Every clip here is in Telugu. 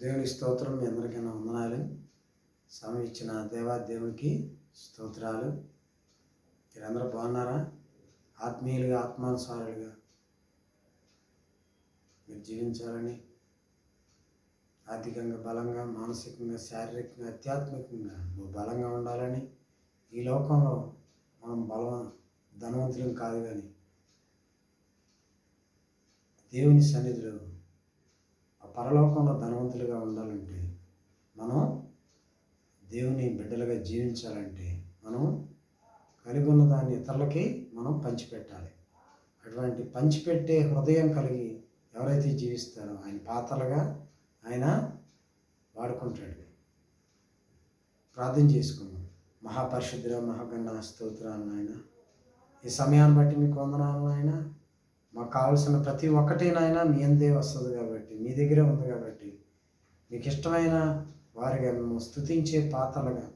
దేవుని స్తోత్రం. మీ అందరికైనా వందనాలు. సమయం ఇచ్చిన దేవునికి స్తోత్రాలు. మీరందరూ బాగున్నారా? ఆత్మీయులుగా, ఆత్మానుసారులుగా మీరు జీవించాలని, ఆర్థికంగా బలంగా, మానసికంగా, శారీరకంగా, ఆధ్యాత్మికంగా నువ్వు బలంగా ఉండాలని. ఈ లోకంలో మనం ధనవంతులం కాదు, కానీ దేవుని సన్నిధిలో ఆ పరలోకంలో ధనవంతులుగా ఉండాలంటే, మనం దేవుని బిడ్డలుగా జీవించాలంటే, మనం కలిగి ఉన్న దాన్ని ఇతరులకి మనం పంచిపెట్టాలి. అటువంటి పంచిపెట్టే హృదయం కలిగి ఎవరైతే జీవిస్తారో ఆయన పాత్రలుగా ఆయన వాడుకుంటాడు. ప్రార్థన చేసుకుందాం. మహాపరిశుద్ధుడ, మహాగణ స్తోత్రాలు నాయన. ఈ సమయాన్ని బట్టి మీకు వందనాలు నాయన. మాకు కావాల్సిన ప్రతి ఒక్కటి నాయన మీ అందే వస్తుంది కాబట్టి, మీ దగ్గరే ఉంది కాబట్టి, మీకు ఇష్టమైన వారిగా మేము స్తుతించే పాత్రలుగా,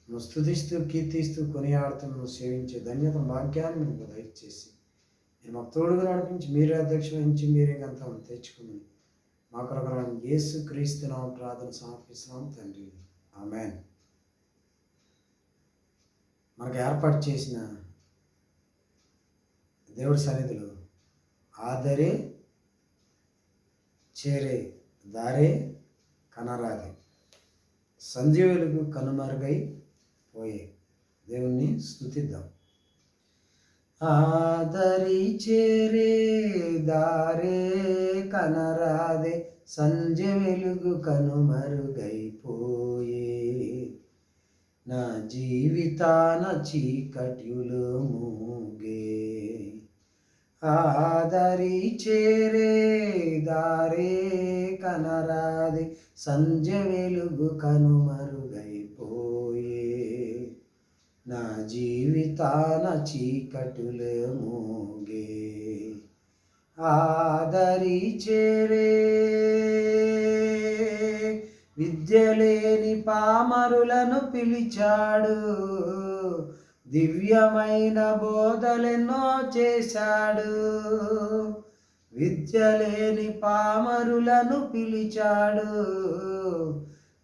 నువ్వు స్తుతిస్తూ, కీర్తిస్తూ, కొనియాడుతూ, నువ్వు సేవించే ధన్యత భాగ్యాన్ని నువ్వు దయచేసి మీరు మాకు తోడుగా నడిపించి, మీరే అధ్యక్ష వహించి, మీరే గంత తెచ్చుకుని మా కొరకు యేసు క్రీస్తు నామమున ప్రార్థన సమర్పిస్తున్నాం తండ్రి. ఆమేన్. మనకు ఏర్పాటు చేసిన దేవుడి సన్నిధిలో ఆదరే చేరే దారే కనరాదే, సంధ్య వెలుగు కనుమరుగై పోయే. దేవుణ్ణి స్తుతిద్దాం. ఆదరి చేరే దారే కనరాదే, సంధ్య వెలుగు కనుమరుగైపోయే, నా జీవితాన చీకటిలో మూగే. ఆదరి చేరే దారే కనరాదే, సంధ్య వెలుగు కనుమరుగైపోయే, నా జీవితాన చీకటులే మోగే. ఆదరి చేరే విద్యలేని పామరులను పిలిచాడు, దివ్యమైన బోధలెన్నో చేశాడు. విద్యలేని పామరులను పిలిచాడు,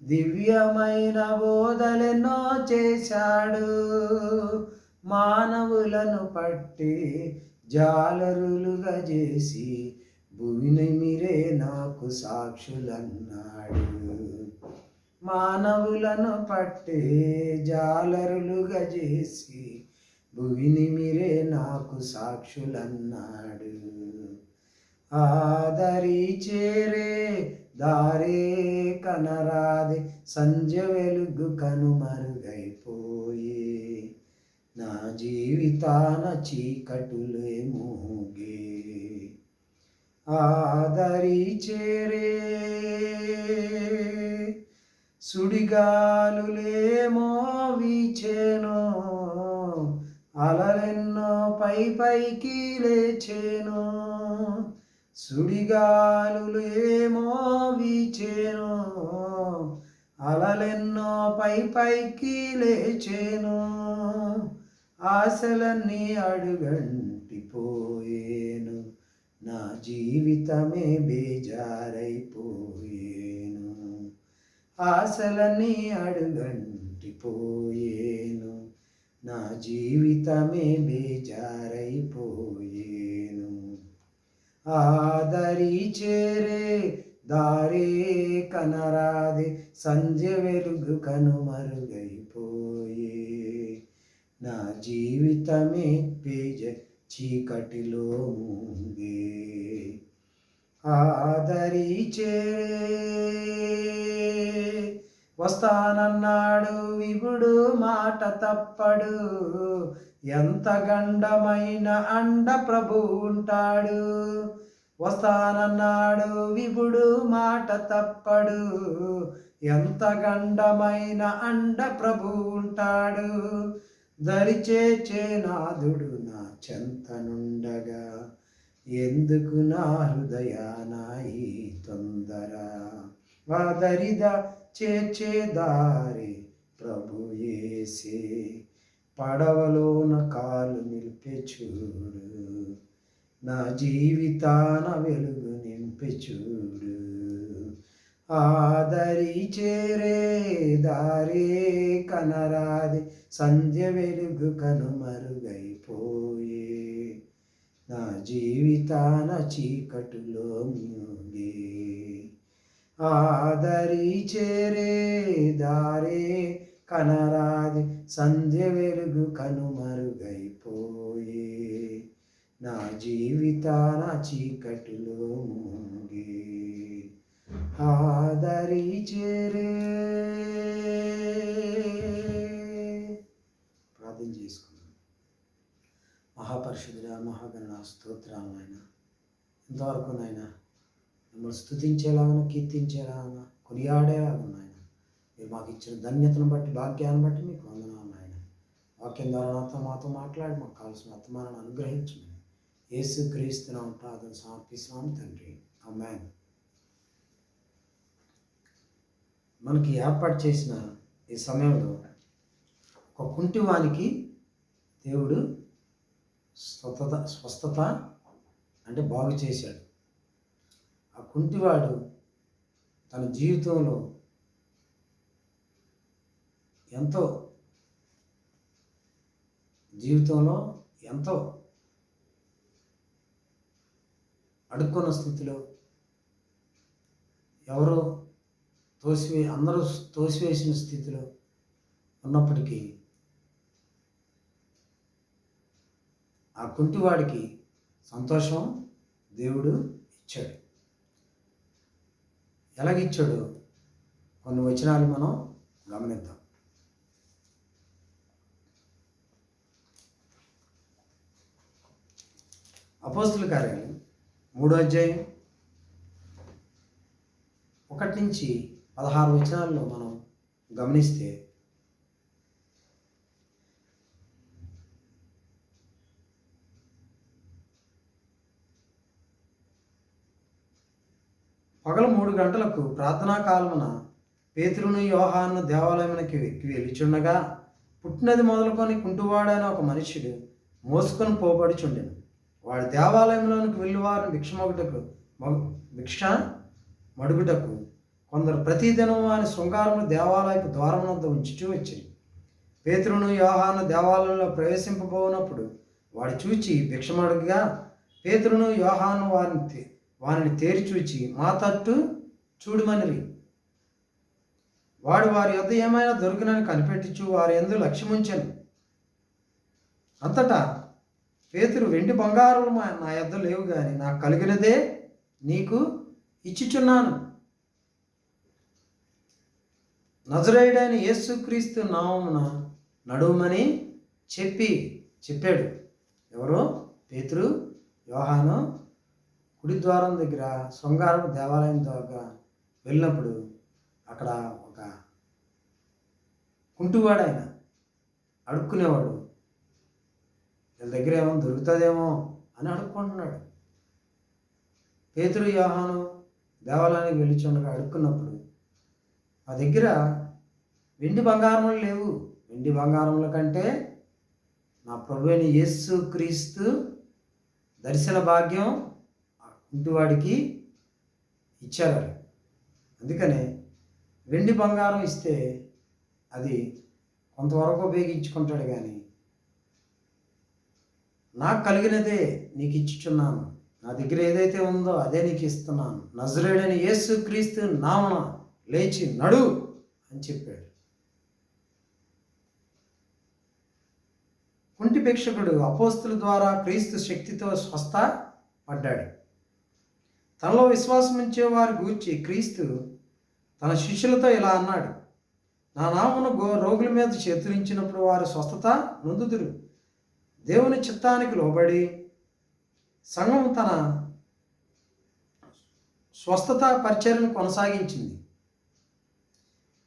దివ్యమైన బోధలెన్నో చేశాడు. మానవులను పట్టి జాలరులుగా చేసి, భూమిని మీరే నాకు సాక్షులన్నాడు. మానవులను పట్టి జాలరులుగా చేసి, భూమిని మీరే నాకు సాక్షులన్నాడు. ఆదరి చేరే దారే కనరాదే, సంధ్య వెలుగు కనుమరుగైపోయే, నా జీవితాన చీకటులే మోగే. ఆదరి చేరే సుడిగాలులేమో వీచెను, అలలెన్నో పైకి లేచెను. సుడిగాలులేమో వీచెను, అలలెన్నో పైకి లేచెను. ఆశలన్నీ అడుగంటిపోయేను, నా జీవితమే బేజారైపోయేను. ఆశలన్నీ అడుగంటిపోయేను, నా జీవితమే బేజారైపోయేను. ఆదరి చేరే దారే కనరాదే, సంధ్య వెలుగు కనుమరుగైపోయే, నా జీవితమే చీకటిలో మూగే. ఆదరి చేరే వస్తానన్నాడు విభుడు, మాట తప్పడు. ఎంత గండమైన అండ ప్రభు ఉంటాడు. వస్తానన్నాడు విభుడు, మాట తప్పడు. ఎంత గండమైన అండ ప్రభు ఉంటాడు. దరిచేచే నాథుడు నా చెంతనుండగా, ఎందుకు నా హృదయాన ఈ తొందర. వాదరిదా చేర్చే దారి ప్రభు యేసే, పడవలోన కాలు నిలిపే చూడు, నా జీవితాన వెలుగు నింపే చూడు. ఆదరి చేరే దారే కనరాది సంధ్య వెలుగు కనుమరుగైపోయే నా జీవితాన చీకటిలో మునిగే ఆదరి చేరే దారే కనరాది సంధ్య వెలుగు కనుమరుగైపోయే నా జీవితాన చీకటిలో మునిగే ఆదరి చేరే. ప్రార్థన చేసుకున్నాం. మహాపరిశుద్ధుడా, మహాగణ స్తోత్రాలు నాయన. ఇంతవరకు నాయన మిమ్మల్ని స్తుతించేలాగా, కీర్తించేలాగా, కొనియాడేలాగా నాయన మీరు మాకు ఇచ్చిన ధన్యతను బట్టి, భాగ్యాన్ని బట్టి మీకు వందనాలు నాయన. వాక్యం ద్వారా మాతో మాట్లాడి మాకు కావాల్సిన వర్తమానాన్ని అనుగ్రహించమని యేసు క్రీస్తు నామమున ప్రార్థన సమర్పిస్తున్నాం తండ్రి. ఆమేన్. మనకి ఏర్పాటు చేసిన ఈ సమయంలో ఒక కుంటివానికి దేవుడు స్వస్థత అంటే బాగు చేశాడు. ఆ కుంటివాడు తన జీవితంలో ఎంతో అడుక్కున్న స్థితిలో అందరూ తోసివేసిన స్థితిలో ఉన్నప్పటికీ ఆ కుంటివాడికి సంతోషం దేవుడు ఇచ్చాడు. ఎలాగిచ్చాడు కొన్ని వచనాలు మనం గమనిద్దాం. అపోస్తుల కార్యాలు 3వ అధ్యాయం 1 నుంచి 16 వచనాల్లో మనం గమనిస్తే పగలు 3 గంటలకు ప్రార్థనా కాలమున పేతురును యోహాను దేవాలయమునకి వెళ్ళుచుండగా పుట్టినది మొదలుకొని కుంటువాడైన ఒక మనుష్యుడు మోసుకొని పోబడుచుండెను. వాడు దేవాలయంలోనికి వెళ్ళివారు భిక్ష మడుగుటకు కొందరు ప్రతిదినం వాని శృంగారమును దేవాలయపు ద్వారం వద్ద ఉంచుచూ వచ్చింది. పేతురును యోహాను దేవాలయంలో ప్రవేశింపబోనప్పుడు వాడు చూచి భిక్షమడుగుగా పేతురును యోహాను వారిని తేరి చూచి మా తట్టు చూడమనిరి. వాడు వారి యొద్ద ఏమైనా దొరికినని కనిపెట్టుచు వారి యందు లక్ష్యముంచెను. అంతటా పేతురు వెండి బంగారం నా యొద్ద లేవు గాని నాకు కలిగినదే నీకు ఇచ్చుచున్నాను. నజరేయుడైన యేసుక్రీస్తు నామమున నడుమని చెప్పాడు. ఎవరో పేతురు యోహాను గుడి ద్వారం దగ్గర శృంగారపు దేవాలయం ద్వారా వెళ్ళినప్పుడు అక్కడ ఒక కుంటివాడు, ఆయన అడుక్కునేవాడు. వీళ్ళ దగ్గర ఏమో దొరుకుతుందేమో అని అడుక్కుంటున్నాడు. పేతురు యోహాను దేవాలయానికి వెళ్ళిచుండగా అడుక్కున్నప్పుడు ఆ దగ్గర వెండి బంగారములు లేవు. వెండి బంగారముల కంటే నా ప్రభువైన యేసు క్రీస్తు దర్శన భాగ్యం ఆ కుంటివాడికి ఇచ్చారు. అందుకనే వెండి బంగారం ఇస్తే అది కొంతవరకు ఉపయోగించుకుంటాడు, కానీ నాకు కలిగినదే నీకు ఇచ్చుచున్నాను, నా దగ్గర ఏదైతే ఉందో అదే నీకు ఇస్తున్నాను, నజరేయుడైన యేసు క్రీస్తు నామమున లేచి నడు అని చెప్పాడు. కుంటి భిక్షకుడు అపోస్తుల ద్వారా క్రీస్తు శక్తితో స్వస్థ పడ్డాడు. తనలో విశ్వాసం ఉంచే వారి గూర్చి క్రీస్తు తన శిష్యులతో ఇలా అన్నాడు: నా నామమున రోగుల మీద చేతులించినప్పుడు వారు స్వస్థత నొందుదురు. దేవుని చిత్తానికి లోబడి సంఘం తన స్వస్థత పరిచర్యను కొనసాగించింది.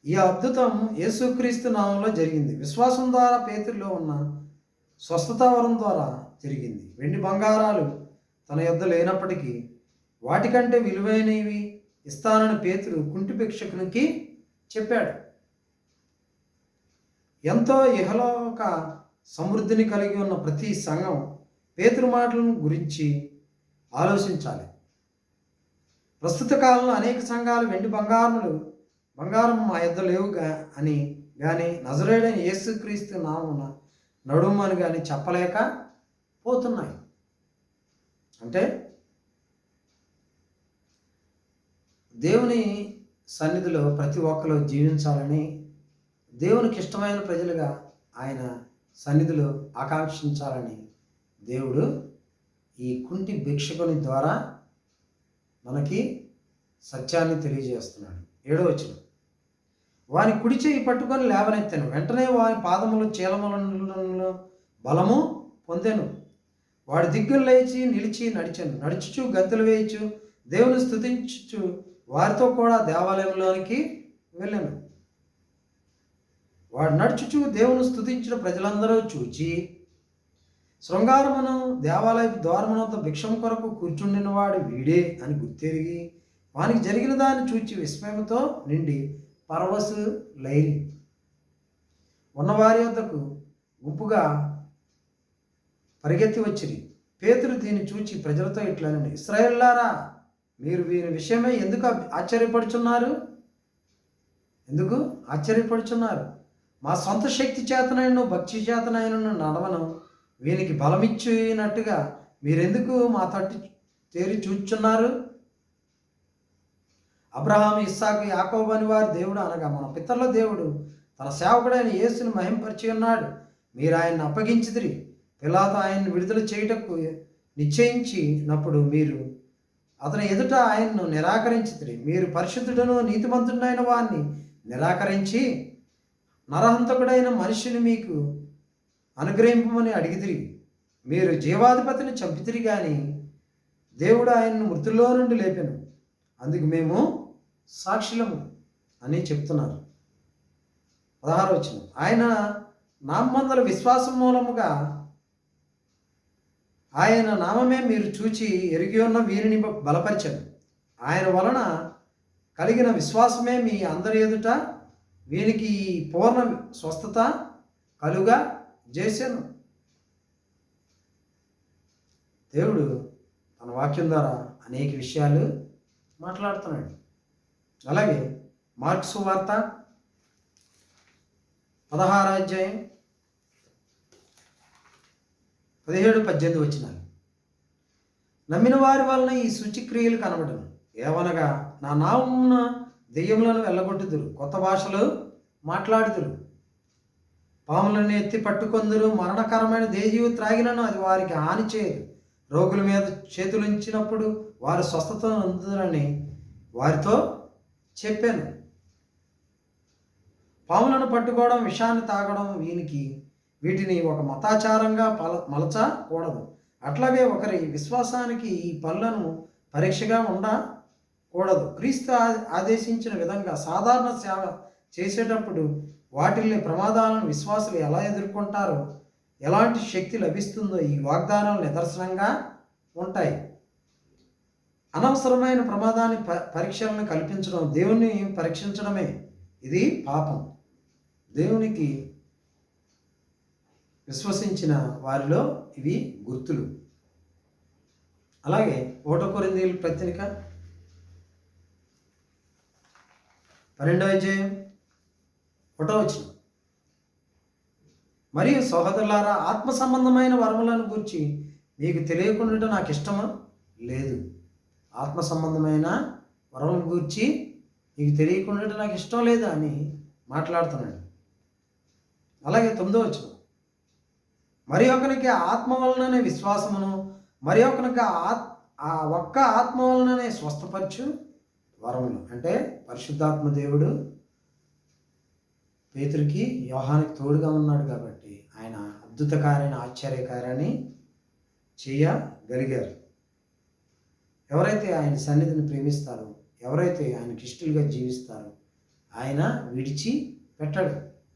ఈ అద్భుతం యేసుక్రీస్తు నామంలో జరిగింది. విశ్వాసం ద్వారా పేతురులో ఉన్న స్వస్థత వరం ద్వారా జరిగింది. వెండి బంగారాలు తన యొద్ద లేనప్పటికీ వాటికంటే విలువైనవి ఇస్తానని పేతురు కుంటి భిక్షకునికి చెప్పాడు. ఎంతో ఇహలోక సమృద్ధిని కలిగి ఉన్న ప్రతి సంఘం పేతురు మాటలను గురించి ఆలోచించాలి. ప్రస్తుత కాలంలో అనేక సంఘాలు వెండి బంగారం మా యొద్ద లేవు అని కానీ నజరేయుడైన యేసుక్రీస్తు నామమున నడుమని కానీ చెప్పలేక పోతున్నాయి. అంటే దేవుని సన్నిధిలో ప్రతి ఒక్కరు జీవించాలని, దేవునికి ఇష్టమైన ప్రజలుగా ఆయన సన్నిధిలో ఆకాంక్షించాలని దేవుడు ఈ కుంటి భిక్షకుని ద్వారా మనకి సత్యాన్ని తెలియజేస్తున్నాడు. 7వ వచనం, వాని కుడి చేయి పట్టుకొని లేవనెత్తాను, వెంటనే వాని పాదములు చీలములలో బలము పొందెను. వాడి దిగ్గులు లేచి నిలిచి నడుచుచు గంతులు వేయచ్చు దేవుని స్తుతించుచు వారితో కూడా దేవాలయంలోనికి వెళ్ళాను. వాడు నడుచుచు దేవుని స్తుతించిన ప్రజలందరూ చూచి, శృంగారమును దేవాలయ ద్వారమునంత భిక్షం కొరకు కూర్చుండిన వాడు వీడే అని గుర్తెరిగి వానికి జరిగిన దాన్ని చూచి విస్మయంతో నిండి పరవశు లైరి ఉన్నవారి వద్దకు గుంపుగా పరిగెత్తి వచ్చిరి. పేతురు దీన్ని చూచి ప్రజలతో ఇట్లనండి, ఇశ్రాయేలులారా, మీరు వీరి విషయమై ఎందుకు ఆశ్చర్యపడుచున్నారు? మా సొంత శక్తి చేతనైన భక్తి చేతనైన నడవను వీనికి బలమిచ్చినట్టుగా మీరెందుకు మా తట్టు తేరి చూచున్నారు? అబ్రహాము, ఇస్సాకు, యాకోబు అని వారి దేవుడు అనగా మన పితరుల దేవుడు తన సేవకుడైన యేసుని మహింపరిచి ఉన్నాడు. మీరు ఆయన్ని అప్పగించిదిరి. పిలాతు ఆయన్ని విడుదల చేయుటకు నిశ్చయించినప్పుడు మీరు అతని ఎదుట ఆయన్ను నిరాకరించితిరి. మీరు పరిశుద్ధుడను నీతిమంతుడైన వారిని నిరాకరించి నరహంతకుడైన మనిషిని మీకు అనుగ్రహింపమని అడిగితిరి. మీరు జీవాధిపతిని చంపితిరి కానీ దేవుడు ఆయన్ను మృతుల్లో నుండి లేపెను, అందుకు మేము సాక్షులము అని చెప్తున్నారు. 16వ వచనం, ఆయన నామందల విశ్వాసం మూలముగా ఆయన నామమే మీరు చూచి ఎరిగి ఉన్న వీరిని బలపరిచను. ఆయన వలన కలిగిన విశ్వాసమే మీ అందరి ఎదుట వీనికి పూర్ణ స్వస్థత కలుగా చేశాను. దేవుడు తన వాక్యం ద్వారా అనేక విషయాలు మాట్లాడుతున్నాడు. అలాగే మార్కు సువార్త 16వ అధ్యాయం 17-18 వచనాలు, నమ్మిన వారి వలన ఈ సూచిక్రియలు కనబడను. ఏవనగా నా నామమున దెయ్యములను వెళ్ళగొట్టుదురు, కొత్త భాషలు మాట్లాడుదురు, పాములను ఎత్తి పట్టుకొందురు, మరణకరమైన దేజీవు త్రాగినను అది వారికి హాని చేయదు, రోగుల మీద చేతులుంచినప్పుడు వారు స్వస్థత పొందుతారని వారితో చెప్పాను. పాములను పట్టుకోవడం, విషాన్ని తాగడం వీటిని ఒక మతాచారంగా మలచకూడదు. అట్లాగే ఒకరి విశ్వాసానికి ఈ పనులను పరీక్షగా ఉండకూడదు. క్రీస్తు ఆదేశించిన విధంగా సాధారణ సేవ చేసేటప్పుడు వాటిల్ని ప్రమాదాలను విశ్వాసులు ఎలా ఎదుర్కొంటారో, ఎలాంటి శక్తి లభిస్తుందో ఈ వాగ్దానాలు నిదర్శనంగా ఉంటాయి. అనవసరమైన ప్రమాదాన్ని పరీక్షలను కల్పించడం దేవుణ్ణి పరీక్షించడమే. ఇది పాపం. దేవునికి విశ్వసించిన వారిలో ఇవి గుర్తులు. అలాగే 1 కొరింథీయుల పత్రిక 12వ అధ్యాయం 1వ వచనం, మరియు సహోదరులారా, ఆత్మ సంబంధమైన వరములను గూర్చి మీకు తెలియకుండా నాకు ఇష్టమా లేదు. ఆత్మ సంబంధమైన వరములను గూర్చి మీకు తెలియకుండా నాకు ఇష్టం లేదా అని మాట్లాడుతున్నాడు. అలాగే 9వ వచనం, మరి ఒకరికి ఆత్మ వలననే విశ్వాసమును, మరి ఒకరికి ఆ ఒక్క ఆత్మ వలననే స్వస్థపరచు వరములు. అంటే పరిశుద్ధాత్మ దేవుడు పేతురుకి, యోహానికి తోడుగా ఉన్నాడు కాబట్టి ఆయన అద్భుతకార్యాన్ని, ఆశ్చర్యకార్యాన్ని చేయగలిగారు. ఎవరైతే ఆయన సన్నిధిని ప్రేమిస్తారో, ఎవరైతే ఆయనకి ఇష్టలుగా జీవిస్తారో ఆయన విడిచి పెట్టడు,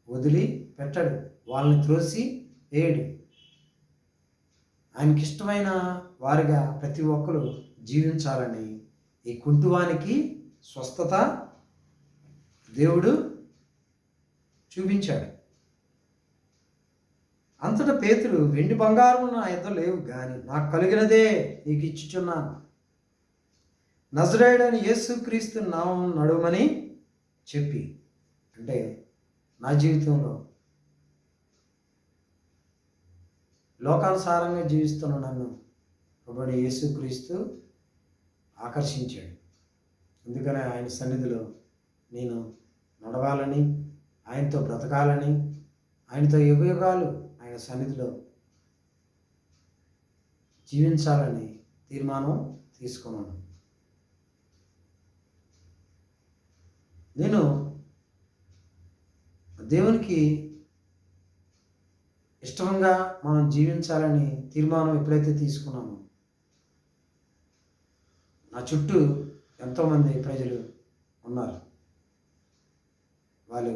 వదిలి పెట్టడు, వాళ్ళని త్రోసి వేయడు. ఆయనకి ఇష్టమైన వారిగా ప్రతి ఒక్కరు జీవించాలని ఈ కుంటువానికి స్వస్థత దేవుడు చూపించాడు. అంతటా పేతురు, వెండి బంగారం నా యొద్ద లేవు, కానీ నాకు కలిగినదే నీకు ఇచ్చుచున్నాను. నజరేయుడైన యేసుక్రీస్తు నామం నడుమని చెప్పి, అంటే నా జీవితంలో లోకానుసారంగా జీవిస్తున్న నన్ను ప్రభువైన యేసుక్రీస్తు ఆకర్షించాడు. అందుకనే ఆయన సన్నిధిలో నేను నడవాలని, ఆయనతో బ్రతకాలని, ఆయనతో యుగయుగాలు ఆయన సన్నిధిలో జీవించాలని తీర్మానం తీసుకున్నాను. నేను దేవునికి ఇష్టంగా మనం జీవించాలని తీర్మానం ఎప్పుడైతే తీసుకున్నామో, నా చుట్టూ ఎంతోమంది ప్రజలు ఉన్నారు. వాళ్ళు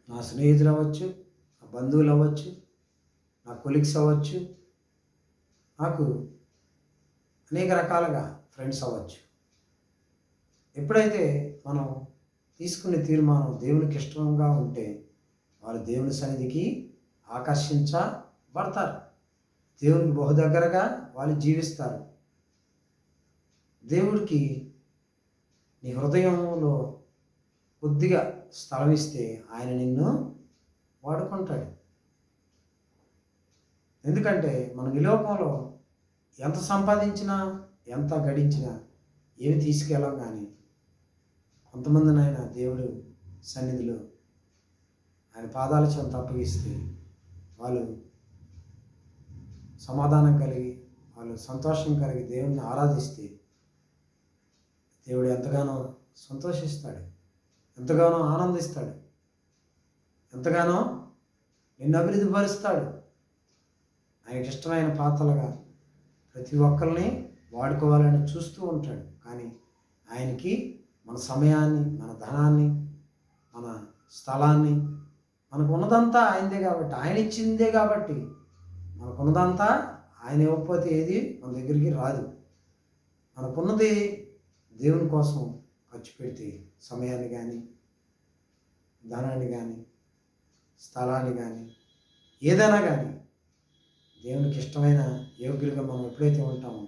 నా స్నేహితులు అవ్వచ్చు, నా బంధువులు అవ్వచ్చు, నా కొలీగ్స్ అవ్వచ్చు, నాకు అనేక రకాలుగా ఫ్రెండ్స్ అవ్వచ్చు. ఎప్పుడైతే మనం తీసుకునే తీర్మానం దేవునికి ఇష్టంగా ఉంటే వాళ్ళు దేవుని సన్నిధికి ఆకర్షించబడతారు. దేవునికి బహు దగ్గరగా వాళ్ళు జీవిస్తారు. దేవుడికి నీ హృదయంలో కొద్దిగా స్థలం ఇస్తే ఆయన నిన్ను వాడుకుంటాడు. ఎందుకంటే మనం ఈ లోకంలో ఎంత సంపాదించినా, ఎంత గడించినా ఏమి తీసుకెళ్ళం. కానీ కొంతమందినైనా దేవుడు సన్నిధిలో ఆయన పాదాల చెంత అప్పగిస్తే వాళ్ళు సమాధానం కలిగి, వాళ్ళు సంతోషం కలిగి దేవుణ్ణి ఆరాధిస్తే దేవుడు ఎంతగానో సంతోషిస్తాడు, ఎంతగానో ఆనందిస్తాడు, ఎంతగానో నిన్ను అభివృద్ధి పరుస్తాడు. ఆయనకి ఇష్టమైన పాత్రలుగా ప్రతి ఒక్కరిని వాడుకోవాలని చూస్తూ ఉంటాడు. కానీ ఆయనకి మన సమయాన్ని, మన ధనాన్ని, మన స్థలాన్ని, మనకు ఉన్నదంతా ఆయనదే కాబట్టి, ఆయన ఇచ్చిందే కాబట్టి, మనకున్నదంతా ఆయన ఇవ్వకపోతే ఏది మన దగ్గరికి రాదు. మనకున్నది దేవుని కోసం ఖర్చు పెడితే సమయాన్ని కానీ, ధనాన్ని కానీ, స్థలాన్ని కానీ, ఏదైనా కానీ దేవునికి ఇష్టమైన యోగ్యులుగా మనం ఎప్పుడైతే ఉంటామో,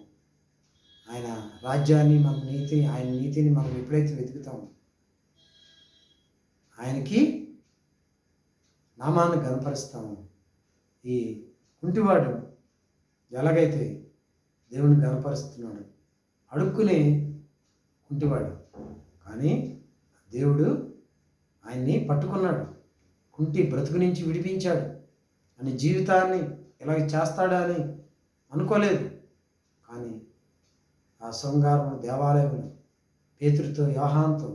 ఆయన రాజ్యాన్ని, మన నీతిని, ఆయన నీతిని మనం ఎప్పుడైతే వెతుకుతామో, ఆయనకి నామాన్ని గనపరుస్తాము. ఈ కుంటివాడు ఎలాగైతే దేవుని గనపరుస్తున్నాడు, అడుక్కునే కుంటివాడు, కానీ దేవుడు ఆయన్ని పట్టుకున్నాడు, కుంటి బ్రతుకు నుంచి విడిపించాడు. అని జీవితాన్ని ఇలాగ చేస్తాడా అని అనుకోలేదు. కానీ ఆ శృంగారం దేవాలయంలో పేతురుతో, యోహానుతో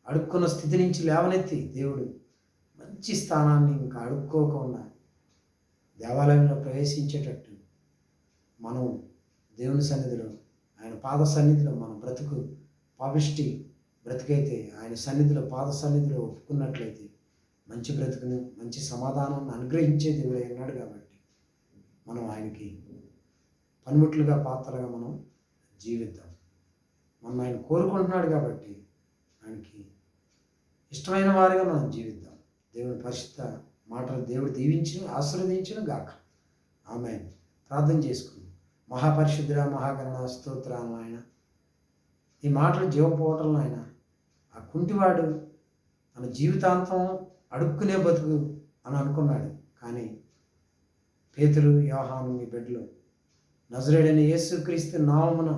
అడుక్కున్న స్థితి నుంచి లేవనెత్తి దేవుడు మంచి స్థానాన్ని ఇంకా అడుక్కోకుండా దేవాలయంలో ప్రవేశించేటట్టు మనం దేవుని సన్నిధిలో, ఆయన పాద సన్నిధిలో మన బ్రతుకు పాపిష్టి బ్రతుకైతే ఆయన సన్నిధిలో, పాద సన్నిధిలో ఒప్పుకున్నట్లయితే మంచి బ్రతుకును, మంచి సమాధానాన్ని అనుగ్రహించే దేవుడు ఉన్నాడు. కాబట్టి మనం ఆయనకి పనిముట్లుగా, పాత్రలుగా మనం జీవిద్దాం. మనం ఆయన కోరుకుంటున్నాడు కాబట్టి ఆయనకి ఇష్టమైన వారిగా మనం జీవిద్దాం. దేవుని పరిశుద్ధ మాటలు దేవుడు దీవించును, ఆశీర్వదించును గాక. ఆమేన్. ప్రార్థన చేసుకుందాం. మహాపరిశుద్ధుడా, మహాగణన, స్తోత్రాలు ఆయన. ఈ మాటలు జీవపోవటంలో ఆయన ఆ కుంటివాడు తన జీవితాంతం అడుక్కునే బతుకు అని అనుకున్నాడు. కానీ పేతురు, యోహాను మీ బిడ్డలు నజరేయుడైన యేసుక్రీస్తు నామమున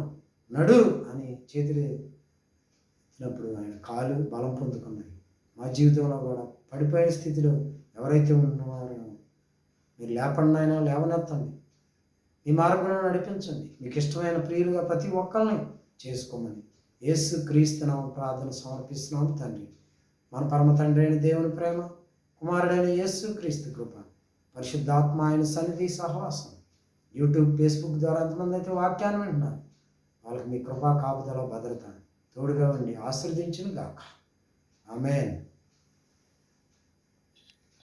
నడు అని చేతులు ఎత్తినప్పుడు ఆయన కాలు బలం పొందుకున్నాయి. మా జీవితంలో కూడా పడిపోయిన స్థితిలో ఎవరైతే ఉన్నారో మీరు లేపండి, అయినా లేవనెత్తండి, మీ మార్గంలో నడిపించండి. మీకు ఇష్టమైన ప్రియులుగా ప్రతి ఒక్కరిని చేసుకోమని యేసుక్రీస్తు నామమున ప్రార్థన సమర్పిస్తున్నాము తండ్రి. మన పరమ తండ్రి అయిన దేవుని ప్రేమ, కుమారుడైన యేసుక్రీస్తు కృప, పరిశుద్ధాత్మ ఆయన సన్నిధి సహవాసం, యూట్యూబ్, ఫేస్బుక్ ద్వారా ఎంతమంది అయితే వాక్యాన్ని వింటున్నారు వాళ్ళకి మీ కృపా కాపుదల, భద్రత తోడుగా ఉండి ఆశీర్వదించును గాక. ఆమేన్.